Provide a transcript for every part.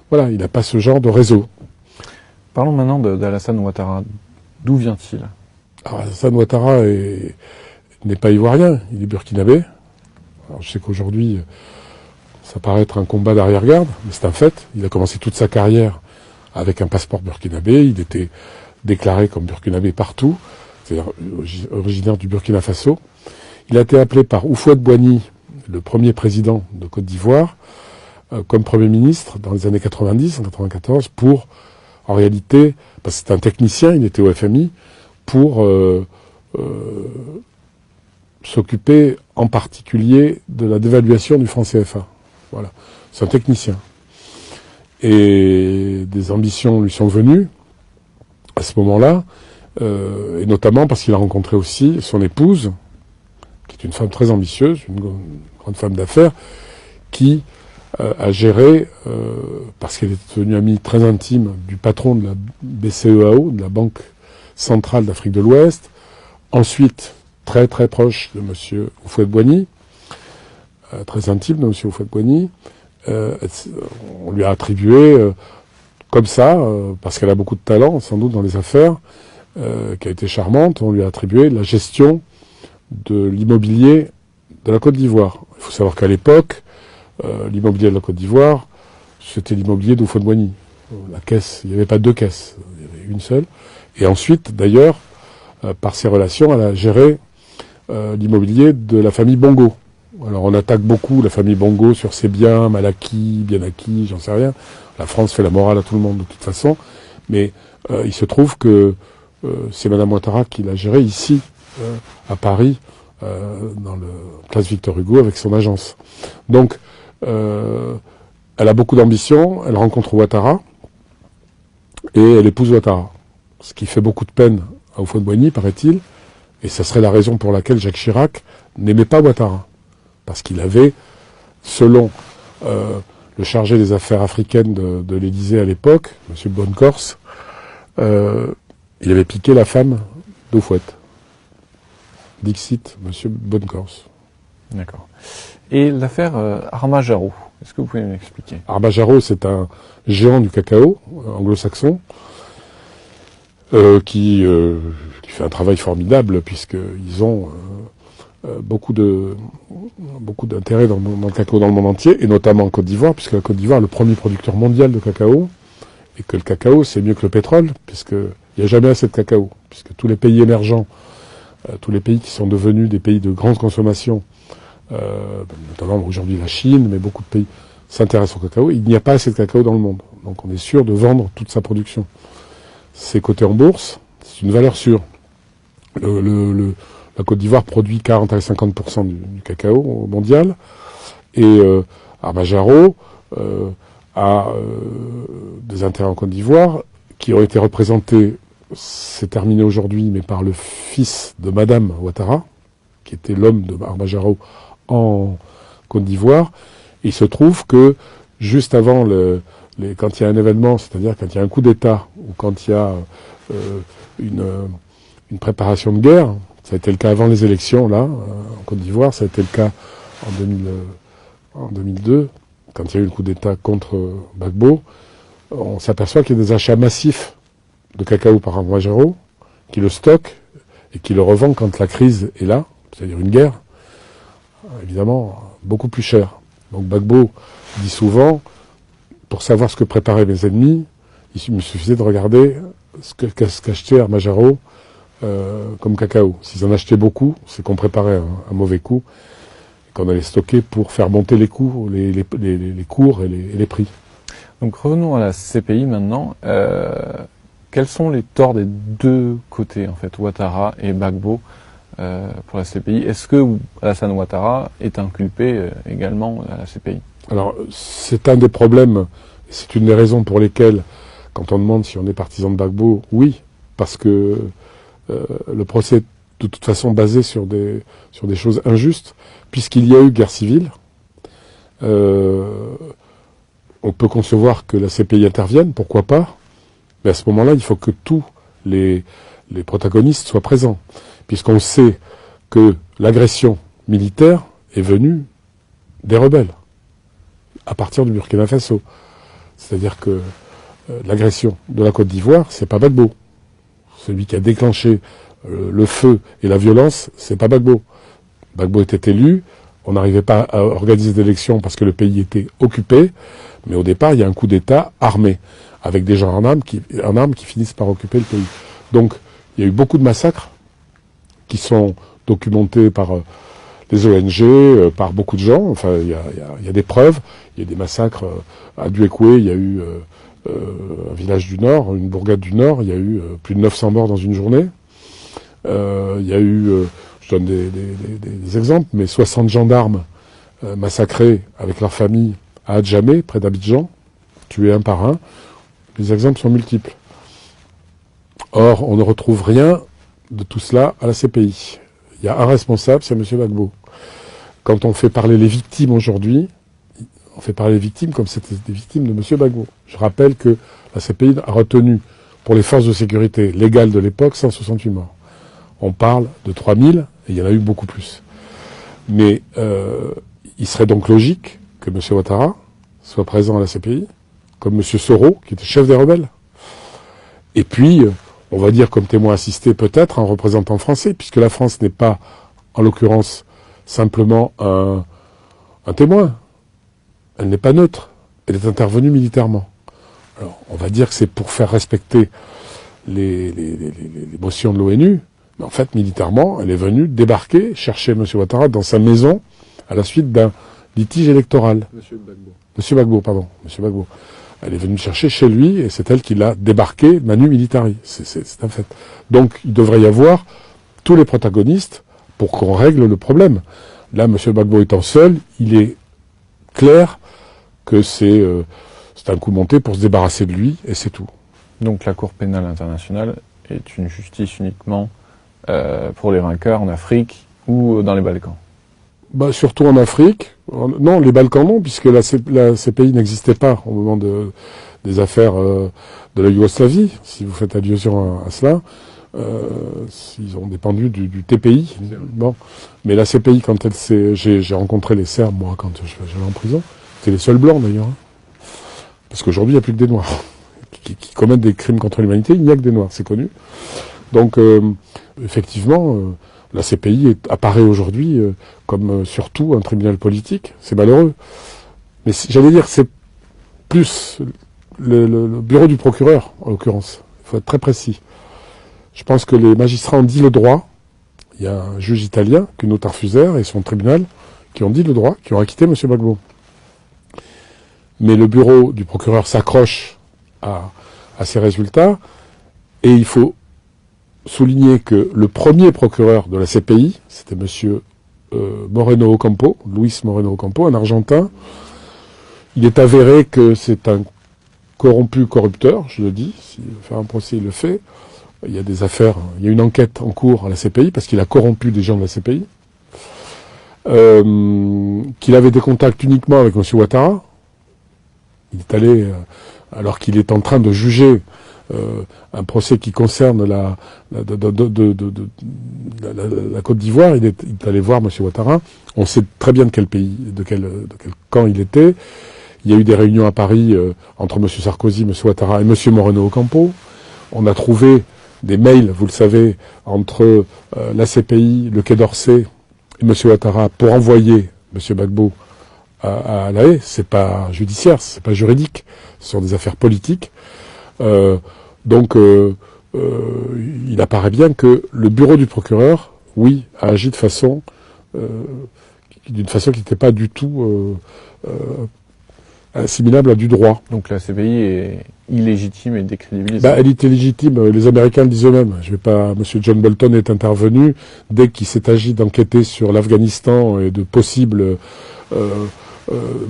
Voilà, il n'a pas ce genre de réseau. Parlons maintenant d'Alassane Ouattara. D'où vient-il? Alors, Alassane Ouattara n'est pas ivoirien, il est burkinabé. Alors, je sais qu'aujourd'hui, ça paraît être un combat d'arrière-garde, mais c'est un fait. Il a commencé toute sa carrière avec un passeport burkinabé. Il était déclaré comme burkinabé partout, c'est-à-dire originaire du Burkina Faso. Il a été appelé par Houphouët-Boigny, le premier président de Côte d'Ivoire, comme Premier ministre dans les années 90, en 94, pour, en réalité, parce que c'est un technicien, il était au FMI, pour s'occuper en particulier de la dévaluation du franc CFA. Voilà, c'est un technicien. Et des ambitions lui sont venues à ce moment-là, et notamment parce qu'il a rencontré aussi son épouse, qui est une femme très ambitieuse, une grande femme d'affaires, qui a géré, parce qu'elle est devenue amie très intime du patron de la BCEAO, de la Banque centrale d'Afrique de l'Ouest, ensuite très très proche de M. Houphouët-Boigny, très intime de M. Houphouët-Boigny. On lui a attribué, comme ça, parce qu'elle a beaucoup de talent, sans doute dans les affaires, qui a été charmante, on lui a attribué la gestion de l'immobilier de la Côte d'Ivoire. Il faut savoir qu'à l'époque, l'immobilier de la Côte d'Ivoire, c'était l'immobilier d'Houphouët-Boigny. La caisse, il n'y avait pas deux caisses, il y avait une seule. Et ensuite, d'ailleurs, par ses relations, elle a géré l'immobilier de la famille Bongo. Alors on attaque beaucoup la famille Bongo sur ses biens, mal acquis, bien acquis, j'en sais rien. La France fait la morale à tout le monde de toute façon. Mais il se trouve que c'est Madame Ouattara qui l'a géré ici, à Paris, dans le place Victor Hugo, avec son agence. Donc, elle a beaucoup d'ambition, elle rencontre Ouattara, et elle épouse Ouattara. Ce qui fait beaucoup de peine à Houphouët-Boigny, paraît-il, et ça serait la raison pour laquelle Jacques Chirac n'aimait pas Ouattara. Parce qu'il avait, selon le chargé des affaires africaines de l'Élysée à l'époque, M. Bonnecorse, il avait piqué la femme d'Houphouët. Dixit, M. Bonnecorse. D'accord. Et l'affaire Armajaro, est-ce que vous pouvez m'expliquer? Armajaro, c'est un géant du cacao anglo-saxon qui fait un travail formidable puisqu'ils ont beaucoup d'intérêt dans le cacao dans le monde entier, et notamment en Côte d'Ivoire, puisque la Côte d'Ivoire est le premier producteur mondial de cacao, et que le cacao, c'est mieux que le pétrole, puisqu'il n'y a jamais assez de cacao, puisque tous les pays émergents, tous les pays qui sont devenus des pays de grande consommation, notamment aujourd'hui la Chine, mais beaucoup de pays s'intéressent au cacao, il n'y a pas assez de cacao dans le monde. Donc on est sûr de vendre toute sa production. C'est coté en bourse, c'est une valeur sûre. La Côte d'Ivoire produit 40 à 50% du cacao mondial. Et Armajaro a des intérêts en Côte d'Ivoire qui ont été représentés, c'est terminé aujourd'hui, mais par le fils de Madame Ouattara, qui était l'homme de Armajaro en Côte d'Ivoire. Il se trouve que juste avant quand il y a un événement, c'est-à-dire quand il y a un coup d'État ou quand il y a une préparation de guerre, ça a été le cas avant les élections, là, en Côte d'Ivoire, ça a été le cas en 2002, quand il y a eu le coup d'État contre Gbagbo, on s'aperçoit qu'il y a des achats massifs de cacao par Armajaro, qui le stocke et qui le revend quand la crise est là, c'est-à-dire une guerre, évidemment, beaucoup plus cher. Donc Gbagbo dit souvent, pour savoir ce que préparaient mes ennemis, il me suffisait de regarder ce qu'achetait Armajaro comme cacao. S'ils en achetaient beaucoup, c'est qu'on préparait un mauvais coup, et qu'on allait stocker pour faire monter les coûts, les cours et les prix. Donc revenons à la CPI maintenant. Quels sont les torts des deux côtés, en fait, Ouattara et Gbagbo, pour la CPI? Est-ce que Alassane Ouattara est inculpé également à la CPI? Alors, c'est un des problèmes, c'est une des raisons pour lesquelles, quand on demande si on est partisan de Gbagbo, oui, parce que le procès est de toute façon basé sur des choses injustes, puisqu'il y a eu guerre civile. On peut concevoir que la CPI intervienne, pourquoi pas, mais à ce moment-là, il faut que tous les protagonistes soient présents, puisqu'on sait que l'agression militaire est venue des rebelles, à partir du Burkina Faso. C'est-à-dire que l'agression de la Côte d'Ivoire, c'est pas Gbagbo. Celui qui a déclenché le feu et la violence, c'est pas Gbagbo. Gbagbo était élu, on n'arrivait pas à organiser d'élections parce que le pays était occupé, mais au départ, il y a un coup d'État armé, avec des gens en armes qui finissent par occuper le pays. Donc, il y a eu beaucoup de massacres qui sont documentés par les ONG, par beaucoup de gens. Enfin, il y a des preuves. Il y a des massacres à Duékoué, il y a eu un village du Nord, une bourgade du Nord, il y a eu plus de 900 morts dans une journée. Il y a eu, je donne des exemples, mais 60 gendarmes massacrés avec leur famille à Adjamé, près d'Abidjan, tués un par un. Les exemples sont multiples. Or, on ne retrouve rien de tout cela à la CPI. Il y a un responsable, c'est M. Gbagbo. Quand on fait parler les victimes aujourd'hui, on fait parler les victimes comme c'était des victimes de M. Gbagbo. Je rappelle que la CPI a retenu, pour les forces de sécurité légales de l'époque, 168 morts. On parle de 3000, et il y en a eu beaucoup plus. Mais il serait donc logique que M. Ouattara soit présent à la CPI, comme M. Soro, qui était chef des rebelles. Et puis, on va dire comme témoin assisté peut-être un représentant français, puisque la France n'est pas, en l'occurrence, simplement un témoin. Elle n'est pas neutre. Elle est intervenue militairement. Alors, on va dire que c'est pour faire respecter les motions de l'ONU, mais en fait, militairement, elle est venue débarquer, chercher M. Ouattara dans sa maison, à la suite d'un litige électoral. Monsieur Gbagbo. Elle est venue le chercher chez lui, et c'est elle qui l'a débarqué manu militari. C'est un fait. Donc, il devrait y avoir tous les protagonistes pour qu'on règle le problème. Là, M. Gbagbo étant seul, il est clair que c'est un coup monté pour se débarrasser de lui, et c'est tout. Donc la Cour pénale internationale est une justice uniquement pour les vainqueurs en Afrique ou dans les Balkans? Bah, surtout en Afrique. Non, les Balkans non, puisque la CPI n'existait pas au moment des affaires de la Yougoslavie, si vous faites allusion à cela. Ils ont dépendu du TPI. Bon. Mais la CPI, quand j'ai rencontré les Serbes, moi, quand j'allais en prison, c'était les seuls blancs d'ailleurs. Hein. Parce qu'aujourd'hui, il n'y a plus que des Noirs qui commettent des crimes contre l'humanité, il n'y a que des Noirs, c'est connu. Donc, effectivement, la CPI apparaît aujourd'hui comme surtout un tribunal politique. C'est malheureux. Mais j'allais dire, c'est plus le bureau du procureur, en l'occurrence. Il faut être très précis. Je pense que les magistrats ont dit le droit. Il y a un juge italien, Cuno Tarfuser, et son tribunal, qui ont dit le droit, qui ont acquitté M. Gbagbo. Mais le bureau du procureur s'accroche à ces résultats, et il faut souligner que le premier procureur de la CPI, c'était M. Moreno Ocampo, Luis Moreno Ocampo, un Argentin. Il est avéré que c'est un corrupteur, je le dis, s'il veut faire un procès, il le fait. Il y a des affaires, il y a une enquête en cours à la CPI, parce qu'il a corrompu des gens de la CPI. Qu'il avait des contacts uniquement avec M. Ouattara. Il est allé, alors qu'il est en train de juger un procès qui concerne la Côte d'Ivoire, il est allé voir M. Ouattara. On sait très bien de quel pays, de quel camp il était. Il y a eu des réunions à Paris entre M. Sarkozy, M. Ouattara et M. Moreno Ocampo. On a trouvé des mails, vous le savez, entre la CPI, le Quai d'Orsay et M. Ouattara pour envoyer M. Gbagbo à La Haye. C'est pas judiciaire, c'est pas juridique, ce sont des affaires politiques. Donc, il apparaît bien que le bureau du procureur, oui, a agi d'une façon qui n'était pas du tout assimilable à du droit. Donc la CPI est illégitime et décrédibilisée. Elle était légitime, les Américains le disent eux-mêmes. Monsieur John Bolton est intervenu dès qu'il s'est agi d'enquêter sur l'Afghanistan et de possibles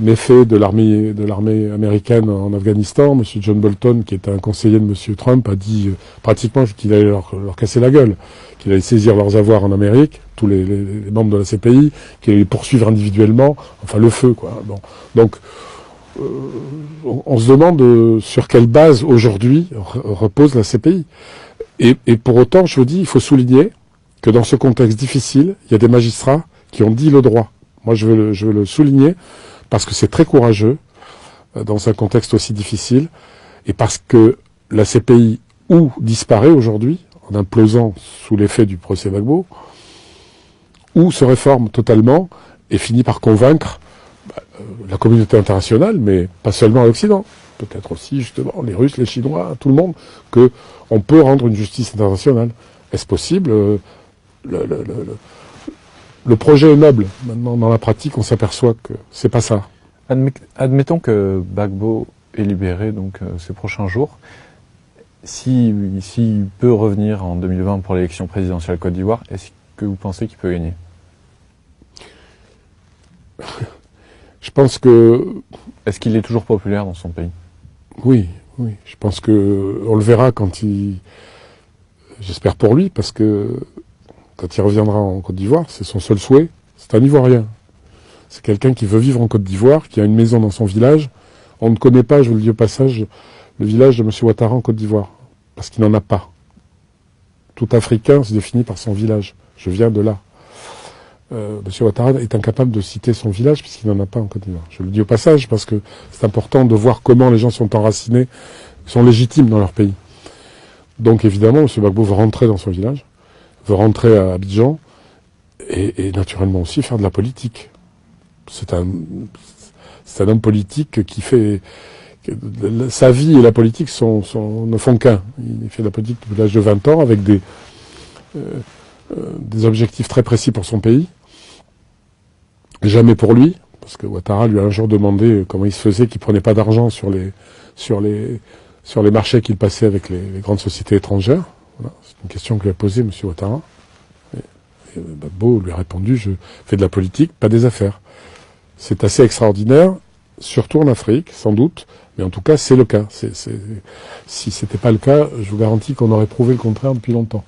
méfaits de l'armée américaine en Afghanistan. Monsieur John Bolton, qui était un conseiller de Monsieur Trump, a dit pratiquement qu'il allait leur casser la gueule, qu'il allait saisir leurs avoirs en Amérique, tous les membres de la CPI, qu'il allait les poursuivre individuellement, enfin le feu, quoi. Bon. Donc, on se demande sur quelle base aujourd'hui repose la CPI. Et pour autant, je vous dis, il faut souligner que dans ce contexte difficile, il y a des magistrats qui ont dit le droit. Moi, je veux le souligner parce que c'est très courageux. dans un contexte aussi difficile, et parce que la CPI ou disparaît aujourd'hui, en implosant sous l'effet du procès Gbagbo, ou se réforme totalement et finit par convaincre la communauté internationale, mais pas seulement l'Occident, peut-être aussi justement les Russes, les Chinois, tout le monde, que on peut rendre une justice internationale. Est-ce possible? Le projet est noble. Maintenant, dans la pratique, on s'aperçoit que c'est pas ça. Admettons que Gbagbo est libéré donc ces prochains jours. S'il peut revenir en 2020 pour l'élection présidentielle Côte d'Ivoire, est-ce que vous pensez qu'il peut gagner? Je pense que... Est-ce qu'il est toujours populaire dans son pays? Oui. Je pense que on le verra quand il... J'espère pour lui, parce que quand il reviendra en Côte d'Ivoire, c'est son seul souhait. C'est un Ivoirien. C'est quelqu'un qui veut vivre en Côte d'Ivoire, qui a une maison dans son village. On ne connaît pas, je vous le dis au passage, le village de M. Ouattara en Côte d'Ivoire, parce qu'il n'en a pas. Tout Africain se définit par son village. Je viens de là. M. Ouattara est incapable de citer son village puisqu'il n'en a pas en Côte d'Ivoire. Je le dis au passage parce que c'est important de voir comment les gens sont enracinés, sont légitimes dans leur pays. Donc évidemment, M. Gbagbo veut rentrer dans son village, veut rentrer à Abidjan et naturellement aussi faire de la politique. C'est un homme politique qui fait... Sa vie et la politique ne font qu'un. Il fait de la politique depuis l'âge de 20 ans avec des objectifs très précis pour son pays. Jamais pour lui, parce que Ouattara lui a un jour demandé comment il se faisait qu'il prenait pas d'argent sur les marchés qu'il passait avec les grandes sociétés étrangères. Voilà. C'est une question que lui a posée M. Ouattara. Et Gbagbo lui a répondu, je fais de la politique, pas des affaires. C'est assez extraordinaire, surtout en Afrique, sans doute, mais en tout cas, c'est le cas. Si c'était pas le cas, je vous garantis qu'on aurait prouvé le contraire depuis longtemps.